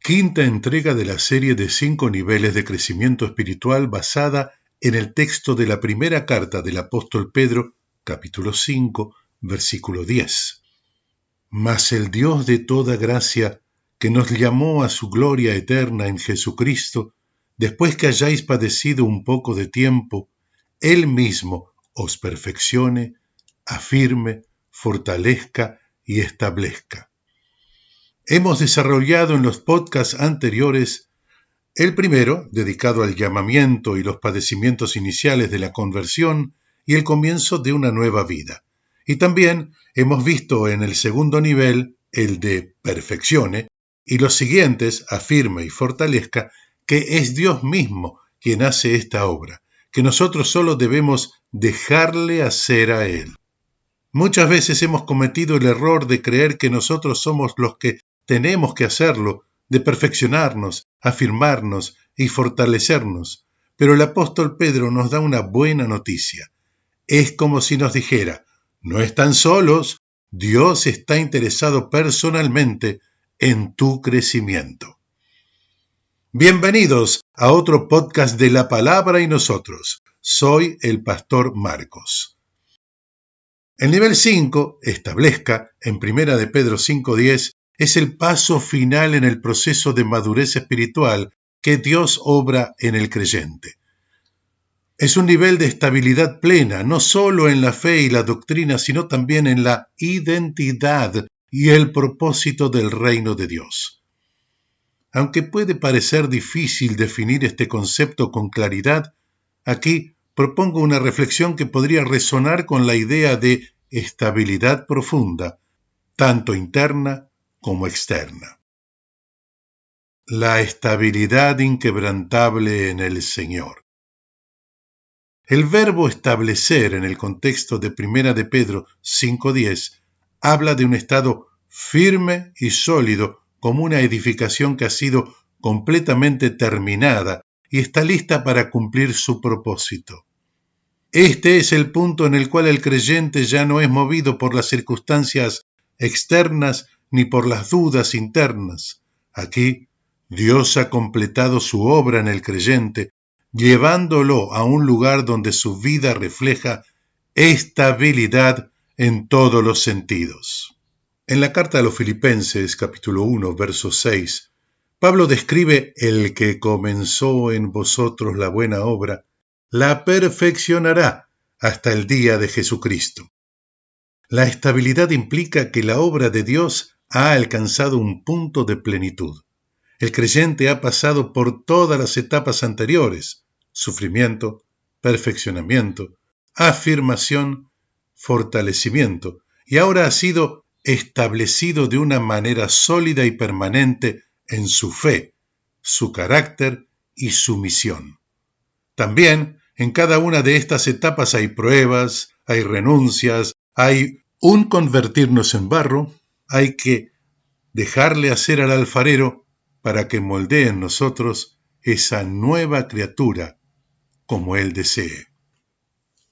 quinta entrega de la serie de 5 niveles de crecimiento espiritual basada en el texto de la primera carta del apóstol Pedro, capítulo 5, versículo 10. Mas el Dios de toda gracia, que nos llamó a su gloria eterna en Jesucristo, después que hayáis padecido un poco de tiempo, Él mismo os perfeccione, afirme, fortalezca y establezca. Hemos desarrollado en los podcasts anteriores el primero, dedicado al llamamiento y los padecimientos iniciales de la conversión y el comienzo de una nueva vida. Y también hemos visto en el segundo nivel, el de perfeccione, y los siguientes, afirme y fortalezca, que es Dios mismo quien hace esta obra, que nosotros solo debemos dejarle hacer a Él. Muchas veces hemos cometido el error de creer que nosotros somos los que tenemos que hacerlo, de perfeccionarnos, afirmarnos y fortalecernos. Pero el apóstol Pedro nos da una buena noticia. Es como si nos dijera, no están solos, Dios está interesado personalmente en tu crecimiento. Bienvenidos a otro podcast de La Palabra y Nosotros. Soy el pastor Marcos. El nivel 5, establezca, en 1 de Pedro 5:10, es el paso final en el proceso de madurez espiritual que Dios obra en el creyente. Es un nivel de estabilidad plena, no solo en la fe y la doctrina, sino también en la identidad y el propósito del reino de Dios. Aunque puede parecer difícil definir este concepto con claridad, aquí propongo una reflexión que podría resonar con la idea de estabilidad profunda, tanto interna como externa. La estabilidad inquebrantable en el Señor. El verbo establecer en el contexto de 1 de Pedro 5:10 habla de un estado firme y sólido como una edificación que ha sido completamente terminada y está lista para cumplir su propósito. Este es el punto en el cual el creyente ya no es movido por las circunstancias externas ni por las dudas internas. Aquí, Dios ha completado su obra en el creyente, llevándolo a un lugar donde su vida refleja estabilidad en todos los sentidos. En la carta a los Filipenses, capítulo 1, verso 6, Pablo describe el que comenzó en vosotros la buena obra, la perfeccionará hasta el día de Jesucristo. La estabilidad implica que la obra de Dios ha alcanzado un punto de plenitud. El creyente ha pasado por todas las etapas anteriores: sufrimiento, perfeccionamiento, afirmación, fortalecimiento, y ahora ha sido establecido de una manera sólida y permanente en su fe, su carácter y su misión. También en cada una de estas etapas hay pruebas, hay renuncias, hay un convertirnos en barro, hay que dejarle hacer al alfarero para que moldee en nosotros esa nueva criatura como Él desee.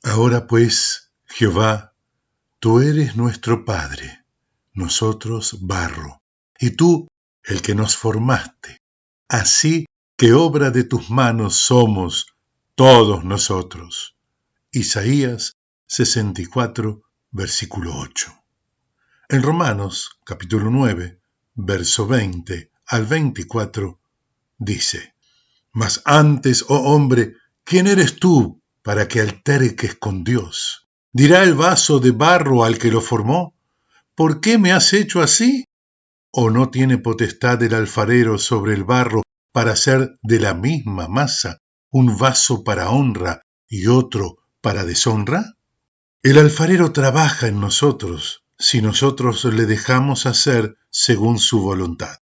Ahora pues, Jehová, tú eres nuestro Padre, nosotros barro, y tú el que nos formaste, así que obra de tus manos somos todos nosotros. Isaías 64, versículo 8. En Romanos, capítulo 9, verso 20 al 24, dice: Mas antes, oh hombre, ¿quién eres tú para que alterques con Dios? ¿Dirá el vaso de barro al que lo formó: ¿por qué me has hecho así? ¿O no tiene potestad el alfarero sobre el barro para hacer de la misma masa un vaso para honra y otro para deshonra? El alfarero trabaja en nosotros si nosotros le dejamos hacer según su voluntad.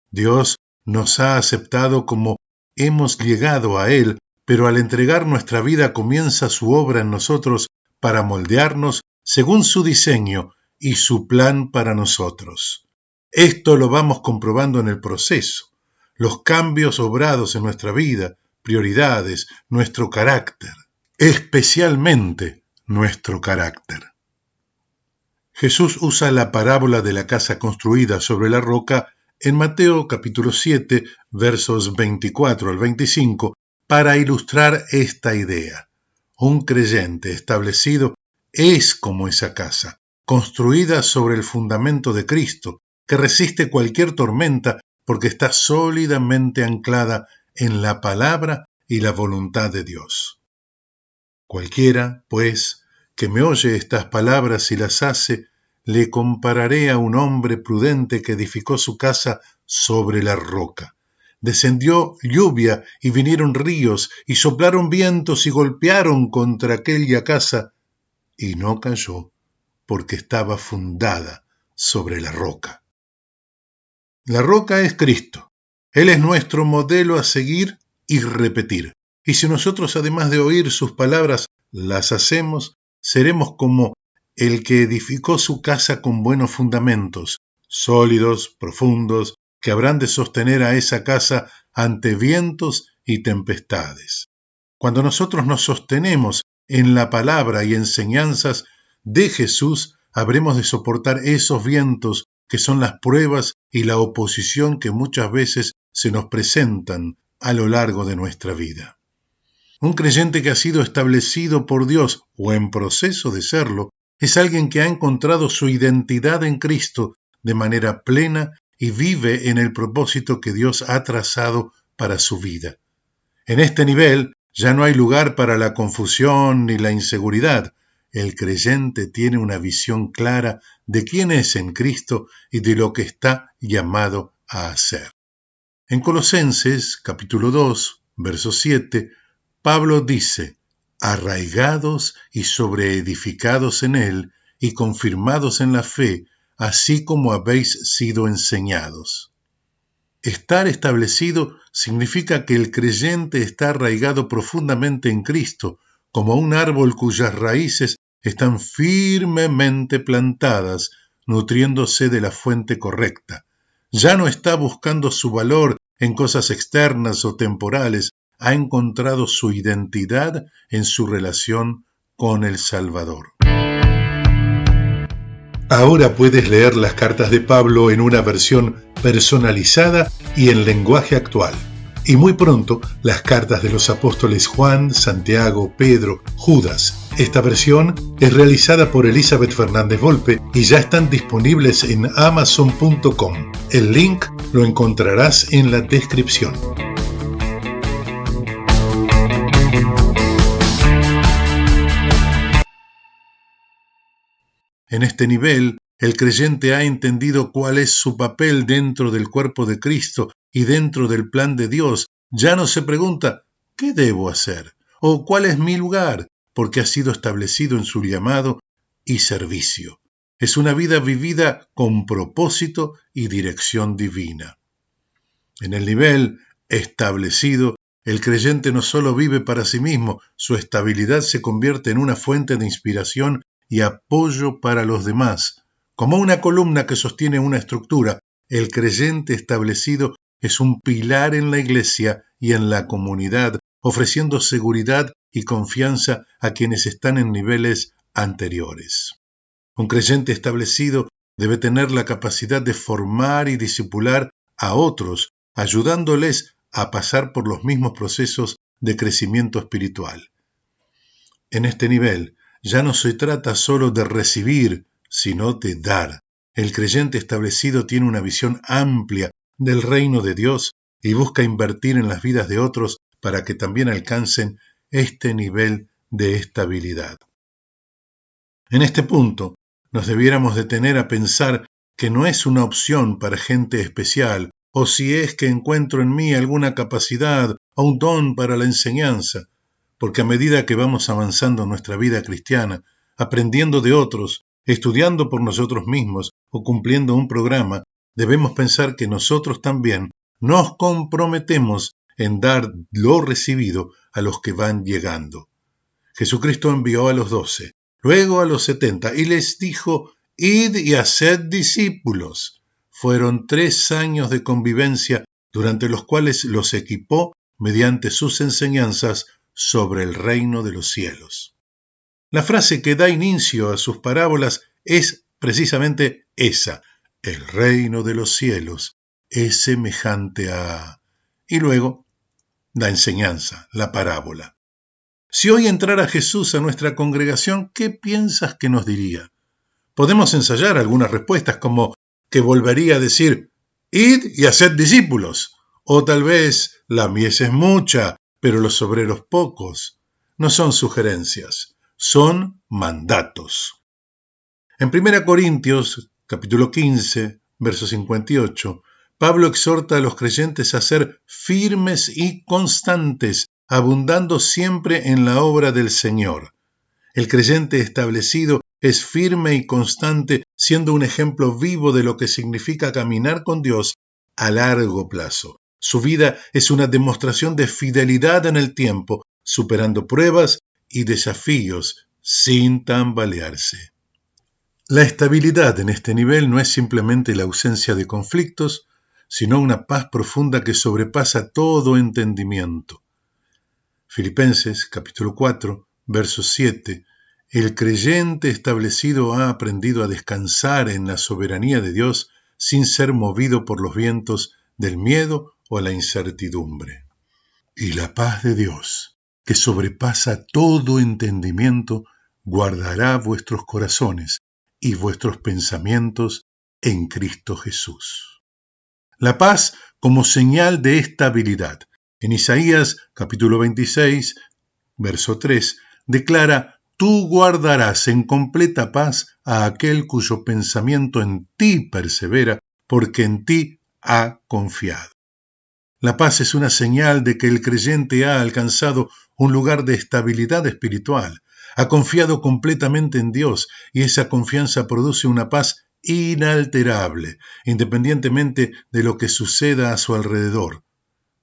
Dios nos ha aceptado como hemos llegado a Él, pero al entregar nuestra vida comienza su obra en nosotros para moldearnos según su diseño y su plan para nosotros. Esto lo vamos comprobando en el proceso, los cambios obrados en nuestra vida, prioridades, nuestro carácter, especialmente nuestro carácter. Jesús usa la parábola de la casa construida sobre la roca en Mateo capítulo 7, versos 24 al 25, para ilustrar esta idea. Un creyente establecido es como esa casa, construida sobre el fundamento de Cristo, que resiste cualquier tormenta porque está sólidamente anclada en la palabra y la voluntad de Dios. Cualquiera, pues, que me oye estas palabras y las hace, le compararé a un hombre prudente que edificó su casa sobre la roca. Descendió lluvia y vinieron ríos y soplaron vientos y golpearon contra aquella casa y no cayó porque estaba fundada sobre la roca. La roca es Cristo. Él es nuestro modelo a seguir y repetir. Y si nosotros, además de oír sus palabras, las hacemos, seremos como el que edificó su casa con buenos fundamentos, sólidos, profundos, que habrán de sostener a esa casa ante vientos y tempestades. Cuando nosotros nos sostenemos en la palabra y enseñanzas de Jesús, habremos de soportar esos vientos que son las pruebas y la oposición que muchas veces se nos presentan a lo largo de nuestra vida. Un creyente que ha sido establecido por Dios o en proceso de serlo, es alguien que ha encontrado su identidad en Cristo de manera plena y vive en el propósito que Dios ha trazado para su vida. En este nivel ya no hay lugar para la confusión ni la inseguridad. El creyente tiene una visión clara de quién es en Cristo y de lo que está llamado a hacer. En Colosenses, capítulo 2, verso 7, Pablo dice: arraigados y sobreedificados en él y confirmados en la fe, así como habéis sido enseñados. Estar establecido significa que el creyente está arraigado profundamente en Cristo, como un árbol cuyas raíces están firmemente plantadas, nutriéndose de la fuente correcta. Ya no está buscando su valor en cosas externas o temporales, ha encontrado su identidad en su relación con el Salvador. Ahora puedes leer las cartas de Pablo en una versión personalizada y en lenguaje actual. Y muy pronto, las cartas de los apóstoles Juan, Santiago, Pedro, Judas. Esta versión es realizada por Elizabeth Fernández Volpe y ya están disponibles en Amazon.com. El link lo encontrarás en la descripción. En este nivel, el creyente ha entendido cuál es su papel dentro del cuerpo de Cristo y dentro del plan de Dios. Ya no se pregunta, ¿qué debo hacer? O ¿cuál es mi lugar? Porque ha sido establecido en su llamado y servicio. Es una vida vivida con propósito y dirección divina. En el nivel establecido, el creyente no solo vive para sí mismo, su estabilidad se convierte en una fuente de inspiración y apoyo para los demás. Como una columna que sostiene una estructura, el creyente establecido es un pilar en la iglesia y en la comunidad, ofreciendo seguridad y confianza a quienes están en niveles anteriores. Un creyente establecido debe tener la capacidad de formar y discipular a otros, ayudándoles a pasar por los mismos procesos de crecimiento espiritual. En este nivel, ya no se trata solo de recibir, sino de dar. El creyente establecido tiene una visión amplia del reino de Dios y busca invertir en las vidas de otros para que también alcancen este nivel de estabilidad. En este punto, nos debiéramos detener a pensar que no es una opción para gente especial, o si es que encuentro en mí alguna capacidad o un don para la enseñanza, porque a medida que vamos avanzando en nuestra vida cristiana, aprendiendo de otros, estudiando por nosotros mismos o cumpliendo un programa, debemos pensar que nosotros también nos comprometemos en dar lo recibido a los que van llegando. Jesucristo envió a los 12, luego a los 70, y les dijo: id y haced discípulos. Fueron 3 años de convivencia durante los cuales los equipó mediante sus enseñanzas sobre el reino de los cielos. La frase que da inicio a sus parábolas es precisamente esa: el reino de los cielos es semejante a... Y luego, la enseñanza, la parábola. Si hoy entrara Jesús a nuestra congregación, ¿qué piensas que nos diría? Podemos ensayar algunas respuestas como que volvería a decir, id y haced discípulos, o tal vez la mies es mucha, pero los obreros pocos. No son sugerencias, son mandatos. En 1 Corintios, capítulo 15, verso 58, Pablo exhorta a los creyentes a ser firmes y constantes, abundando siempre en la obra del Señor. El creyente establecido es firme y constante, siendo un ejemplo vivo de lo que significa caminar con Dios a largo plazo. Su vida es una demostración de fidelidad en el tiempo, superando pruebas y desafíos sin tambalearse. La estabilidad en este nivel no es simplemente la ausencia de conflictos, sino una paz profunda que sobrepasa todo entendimiento. Filipenses, capítulo 4, verso 7. El creyente establecido ha aprendido a descansar en la soberanía de Dios sin ser movido por los vientos del miedo o la incertidumbre. Y la paz de Dios, que sobrepasa todo entendimiento, guardará vuestros corazones y vuestros pensamientos en Cristo Jesús. La paz como señal de estabilidad. En Isaías capítulo 26, verso 3, declara, tú guardarás en completa paz a aquel cuyo pensamiento en ti persevera, porque en ti ha confiado. La paz es una señal de que el creyente ha alcanzado un lugar de estabilidad espiritual, ha confiado completamente en Dios y esa confianza produce una paz inalterable, independientemente de lo que suceda a su alrededor.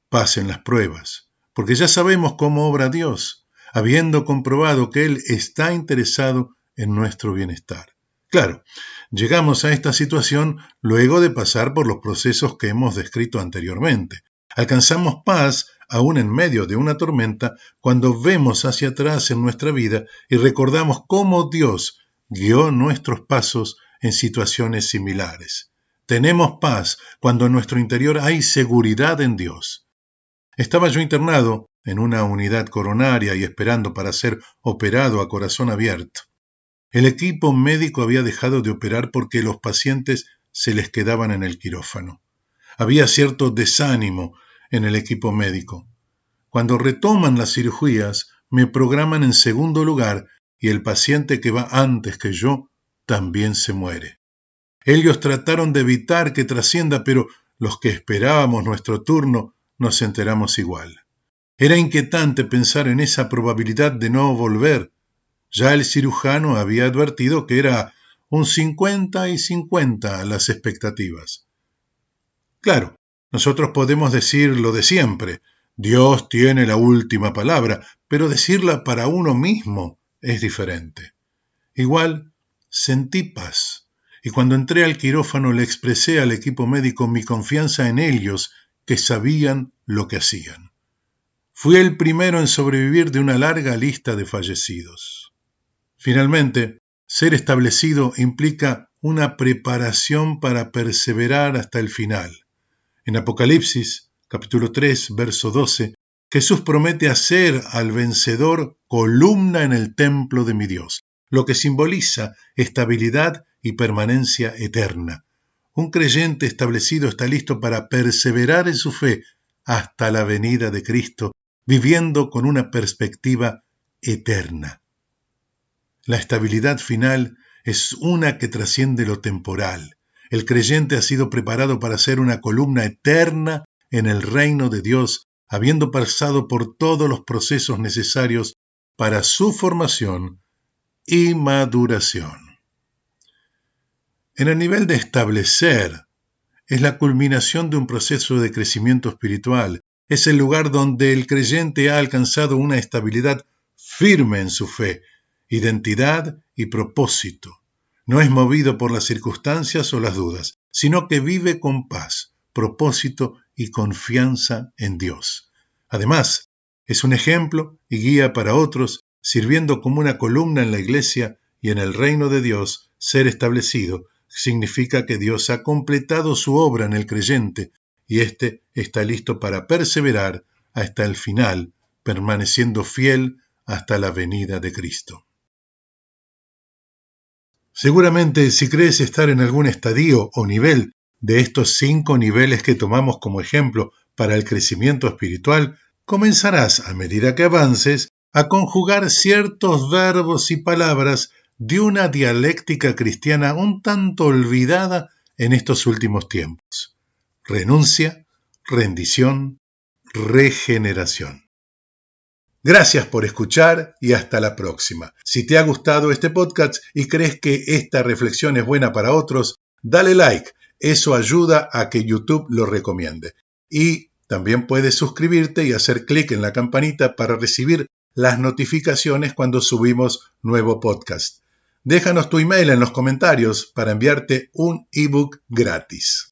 Paz en las pruebas, porque ya sabemos cómo obra Dios, habiendo comprobado que Él está interesado en nuestro bienestar. Claro, llegamos a esta situación luego de pasar por los procesos que hemos descrito anteriormente. Alcanzamos paz aún en medio de una tormenta cuando vemos hacia atrás en nuestra vida y recordamos cómo Dios guió nuestros pasos en situaciones similares. Tenemos paz cuando en nuestro interior hay seguridad en Dios. Estaba yo internado en una unidad coronaria y esperando para ser operado a corazón abierto. El equipo médico había dejado de operar porque los pacientes se les quedaban en el quirófano. Había cierto desánimo en el equipo médico. Cuando retoman las cirugías, me programan en segundo lugar y el paciente que va antes que yo también se muere. Ellos trataron de evitar que trascienda, pero los que esperábamos nuestro turno nos enteramos igual. Era inquietante pensar en esa probabilidad de no volver. Ya el cirujano había advertido que era un 50 y 50 las expectativas. Claro, nosotros podemos decir lo de siempre, Dios tiene la última palabra, pero decirla para uno mismo es diferente. Igual, sentí paz, y cuando entré al quirófano le expresé al equipo médico mi confianza en ellos, que sabían lo que hacían. Fui el primero en sobrevivir de una larga lista de fallecidos. Finalmente, ser establecido implica una preparación para perseverar hasta el final. En Apocalipsis, capítulo 3, verso 12, Jesús promete hacer al vencedor columna en el templo de mi Dios, lo que simboliza estabilidad y permanencia eterna. Un creyente establecido está listo para perseverar en su fe hasta la venida de Cristo, viviendo con una perspectiva eterna. La estabilidad final es una que trasciende lo temporal. El creyente ha sido preparado para ser una columna eterna en el reino de Dios, habiendo pasado por todos los procesos necesarios para su formación y maduración. En el nivel de establecer, es la culminación de un proceso de crecimiento espiritual. Es el lugar donde el creyente ha alcanzado una estabilidad firme en su fe, identidad y propósito. No es movido por las circunstancias o las dudas, sino que vive con paz, propósito y confianza en Dios. Además, es un ejemplo y guía para otros, sirviendo como una columna en la iglesia y en el reino de Dios. Ser establecido significa que Dios ha completado su obra en el creyente y éste está listo para perseverar hasta el final, permaneciendo fiel hasta la venida de Cristo. Seguramente, si crees estar en algún estadio o nivel de estos 5 niveles que tomamos como ejemplo para el crecimiento espiritual, comenzarás, a medida que avances, a conjugar ciertos verbos y palabras de una dialéctica cristiana un tanto olvidada en estos últimos tiempos. Renuncia, rendición, regeneración. Gracias por escuchar y hasta la próxima. Si te ha gustado este podcast y crees que esta reflexión es buena para otros, dale like. Eso ayuda a que YouTube lo recomiende. Y también puedes suscribirte y hacer clic en la campanita para recibir las notificaciones cuando subimos nuevo podcast. Déjanos tu email en los comentarios para enviarte un ebook gratis.